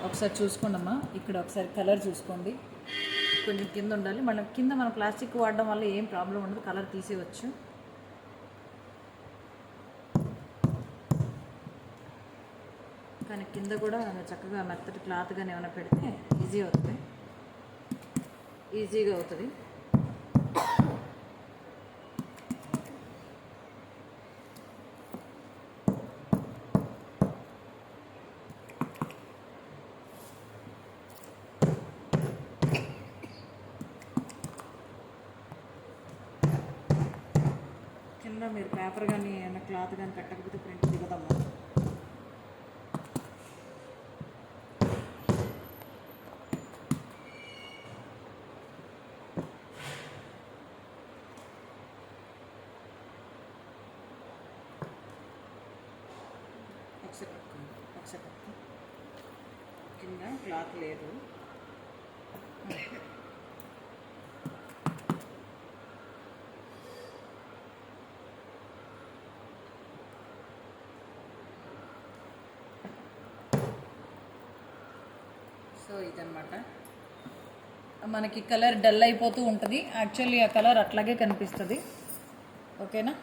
ఒకసారి చూసుకోండి అమ్మా, ఇక్కడ ఒకసారి కలర్ చూసుకోండి, కొంచెం కింద ఉండాలి. మనం ప్లాస్టిక్ వాడడం వల్ల ఏం ప్రాబ్లం ఉండదు, కలర్ తీసేయచ్చు. కానీ కింద కూడా చక్కగా మెత్తటి క్లాత్ కానీ ఏమైనా పెడితే ఈజీగా అవుతుంది. కింద మీరు పేపర్ కానీ ఏమైనా క్లాత్ కానీ పెట్టకపోతే ప్రింట్ దిగదమ్మా. ఒకసారి కింద క్లాత్ లేదు. సో ఇదన్నమాట, మనకి కలర్ డల్ అయిపోతూ ఉంటుంది. యాక్చువల్లీ ఆ కలర్ అట్లాగే కనిపిస్తుంది. ఓకేనా?